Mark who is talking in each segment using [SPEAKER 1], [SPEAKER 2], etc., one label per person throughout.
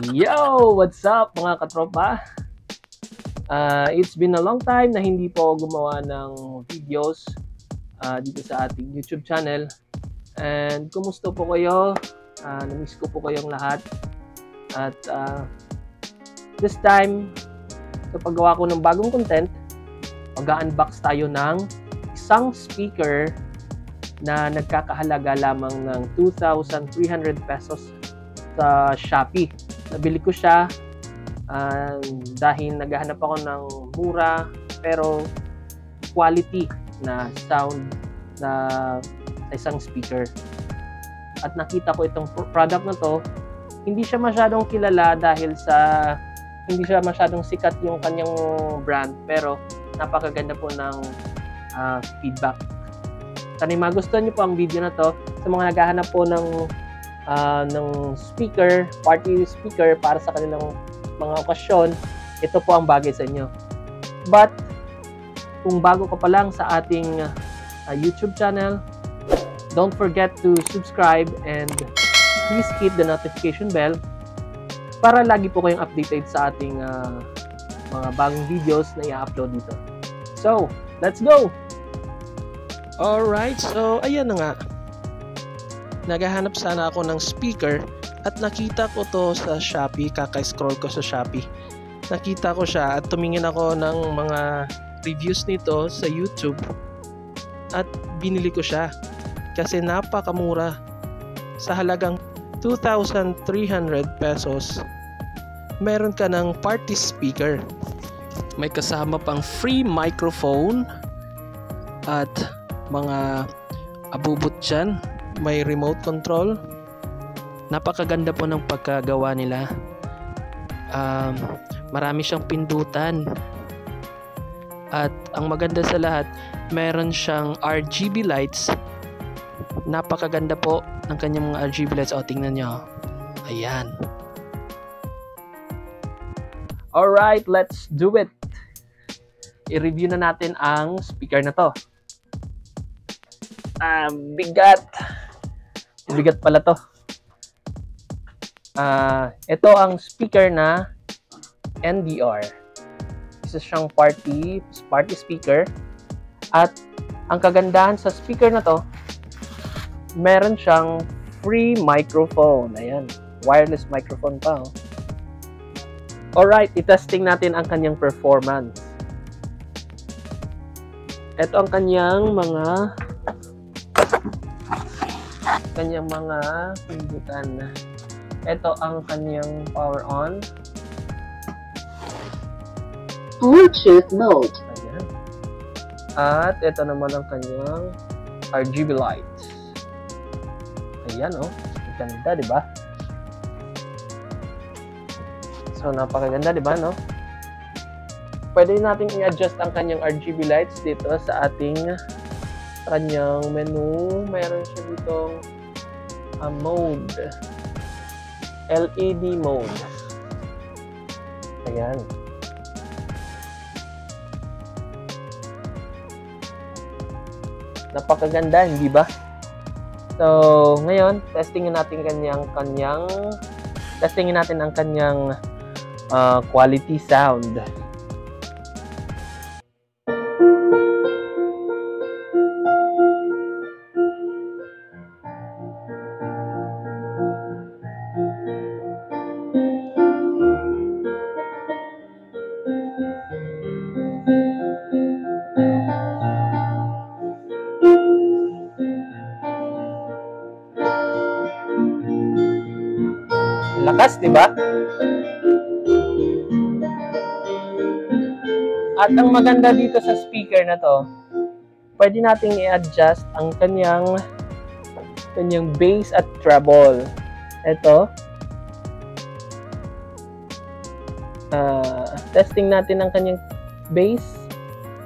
[SPEAKER 1] Yo! What's up mga katropa? It's been a long time na hindi po gumawa ng videos dito sa ating YouTube channel. And kumusta po kayo? Namiss ko po kayong lahat. At this time, sa paggawa ko ng bagong content, mag-unbox tayo ng isang speaker na nagkakahalaga lamang ng 2,300 pesos sa Shopee. Nabili ko siya dahil naghahanap ako ng mura pero quality na sound na sa isang speaker. At nakita ko itong product na to, hindi siya masyadong kilala dahil sa hindi siya masyadong sikat yung kanyang brand, pero napakaganda po ng feedback. Sana magustuhan niyo po ang video na to. Sa mga naghahanap po ng speaker, party speaker para sa kanilang mga okasyon, ito po ang bagay sa inyo. But kung bago ka pa lang sa ating YouTube channel, don't forget to subscribe and please hit the notification bell para lagi po kayong updated sa ating mga bagong videos na i-upload dito. So, let's go!
[SPEAKER 2] Alright, so ayan na nga. Naghahanap sana ako ng speaker at nakita ko to sa Shopee. Kaka-scroll ko sa Shopee, nakita ko siya at tumingin ako ng mga reviews nito sa YouTube at binili ko siya kasi napakamura. Sa halagang 2,300 pesos meron ka ng party speaker, may kasama pang free microphone at mga abubot dyan, may remote control. Napakaganda po ng pagkagawa nila. Marami siyang pindutan. At ang maganda sa lahat, meron siyang RGB lights. Napakaganda po ng kanyang mga RGB lights. O, tingnan nyo. Ayan.
[SPEAKER 1] Alright, let's do it. I-review na natin ang speaker na to. Bigat. Bigat pala to. Ito ang speaker na NDR. Isa siyang party speaker. At ang kagandahan sa speaker na to, meron siyang free microphone. Ayan, wireless microphone pa. Oh. Alright, itesting natin ang kanyang performance. Ito ang kanyang mga pindutan. Ito ang kanyang power on.
[SPEAKER 3] Bluetooth mode.
[SPEAKER 1] Ayan. At ito naman ang kanyang RGB lights. Ayan, oh. Ganda, di ba? So, napakaganda, di ba, no? Pwede natin i-adjust ang kanyang RGB lights dito sa ating kanyang menu. Mayroon siya ditong mode. LED mode. Ayan. Napakaganda, hindi ba? So, ngayon, testingin natin ang kanyang quality sound. Lakas, di ba? At ang maganda dito sa speaker na to, pwede nating i-adjust ang kanyang bass at treble. Ito. Testing natin ang kanyang bass.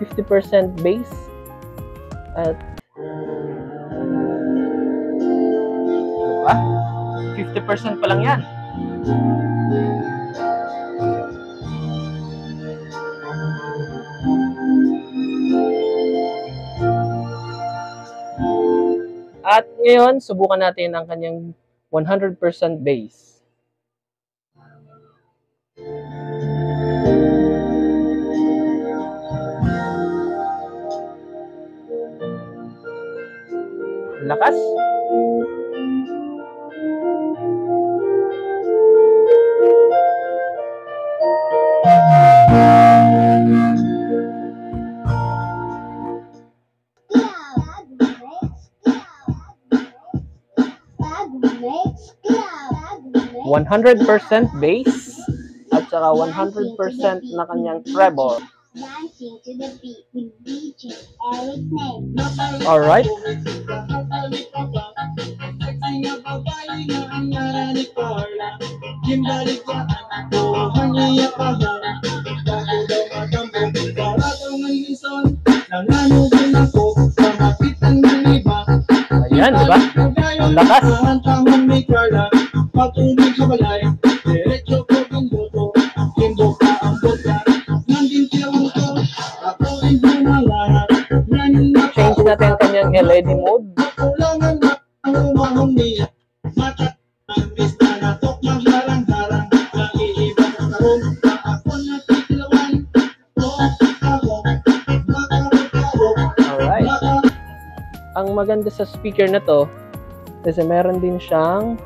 [SPEAKER 1] 50% bass. At diba? 50% pa lang yan. At ngayon, subukan natin ang kanyang 100% bass. Lakas. %100% bass at saka 100% na kanyang treble.
[SPEAKER 3] Dancing to the beat with DJ Eric Name.
[SPEAKER 1] Alright. Ayan, diba? Ang lakas. Change natin kanyang LED mode. Alright. Ang maganda sa speaker na to, kasi meron din siyang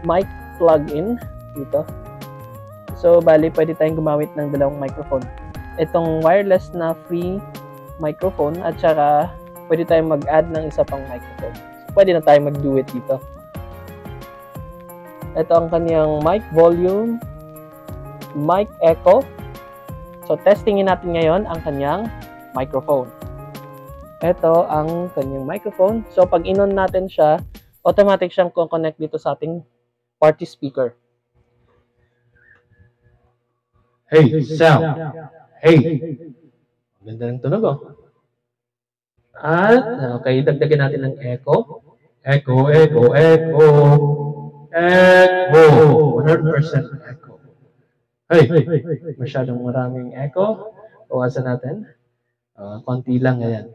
[SPEAKER 1] mic plug-in dito. So, bali, pwede tayong gumamit ng dalawang microphone. Itong wireless na free microphone at saka pwede tayong mag-add ng isa pang microphone. So, pwede na tayong mag-duet dito. Ito ang kanyang mic volume, mic echo. So, testingin natin ngayon ang kanyang microphone. Ito ang kanyang microphone. So, pag in-on natin siya, automatic siyang connect dito sa ating party speaker.
[SPEAKER 4] Hey, sound. Hey.
[SPEAKER 1] Ganda ng tunog, oh. At, okay, dagdagan natin ng echo.
[SPEAKER 4] Echo, echo, echo. Echo. 100% echo. Hey.
[SPEAKER 1] Masyadong maraming echo. Bawasan natin. Konti lang, ayan.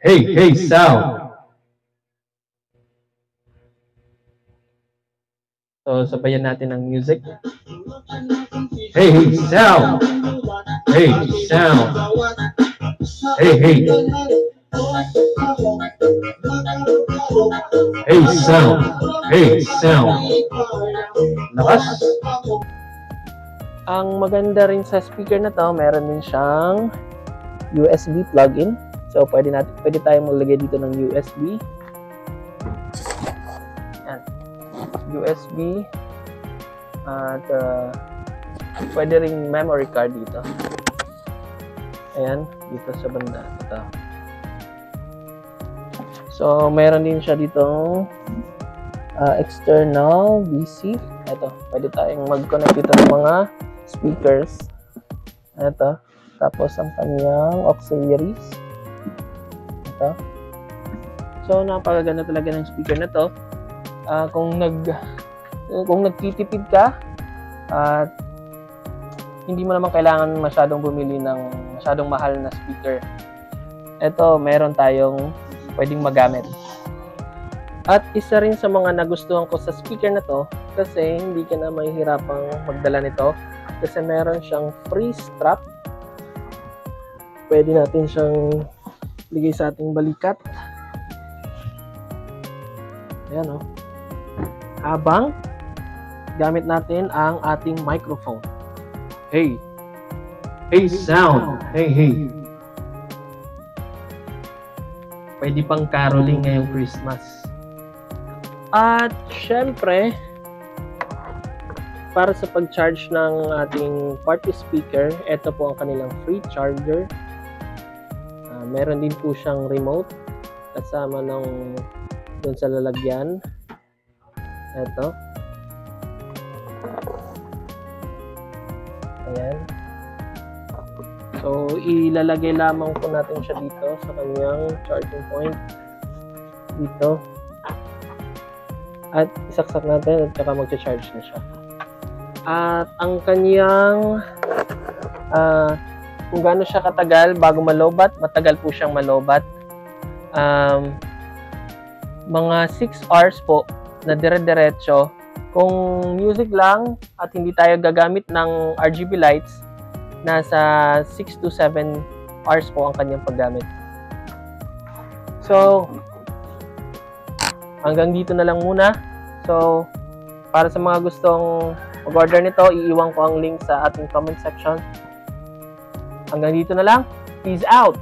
[SPEAKER 4] Hey, hey, sound.
[SPEAKER 1] So, sabayan natin ng music.
[SPEAKER 4] Hey, hey, sound. Hey, sound. Hey, hey. Hey, sound. Hey, sound. Lakas.
[SPEAKER 1] Ang maganda rin sa speaker na to, meron din siyang USB plug-in. So, pwede tayong maglagay dito ng USB. Yan. USB. At pwede ring memory card dito. Ayan, dito sa banda. Ito. So, meron din siya ditong external DC. Ito, pwede tayong mag-connect dito ng mga speakers. Ito. Tapos, ang kanyang auxiliaries. Ito. So, napakaganda talaga ng speaker na to. Kung nagtitipid ka at hindi mo naman kailangan masyadong bumili ng masyadong mahal na speaker, ito meron tayong pwedeng magamit. At isa rin sa mga nagustuhan ko sa speaker na to, kasi hindi ka na mahihirapang magdala nito kasi meron siyang free strap. Pwede natin siyang ligay sa ating balikat. Ayan, oh. Habang gamit natin ang ating microphone.
[SPEAKER 4] Hey. Hey, sound. Hey, hey.
[SPEAKER 1] Pwede pang caroling ngayong Christmas. At syempre, para sa pag-charge ng ating party speaker, ito po ang kanilang free charger. Meron din po siyang remote kasama ng doon sa lalagyan. Ito. Ayan. So, ilalagay lamang po natin siya dito sa kanyang charging point. Dito. At isaksak natin at saka mag-charge na siya. At ang kanyang kung gaano siya katagal bago malobat, matagal po siyang malobat. Mga 6 hours po na dire-diretso Kung music lang at hindi tayo gagamit ng RGB lights, nasa 6 to 7 hours po ang kanyang paggamit. So, hanggang dito na lang muna. So, para sa mga gustong mag-order nito, iiwan ko ang link sa ating comment section. Hanggang dito na lang. Peace out!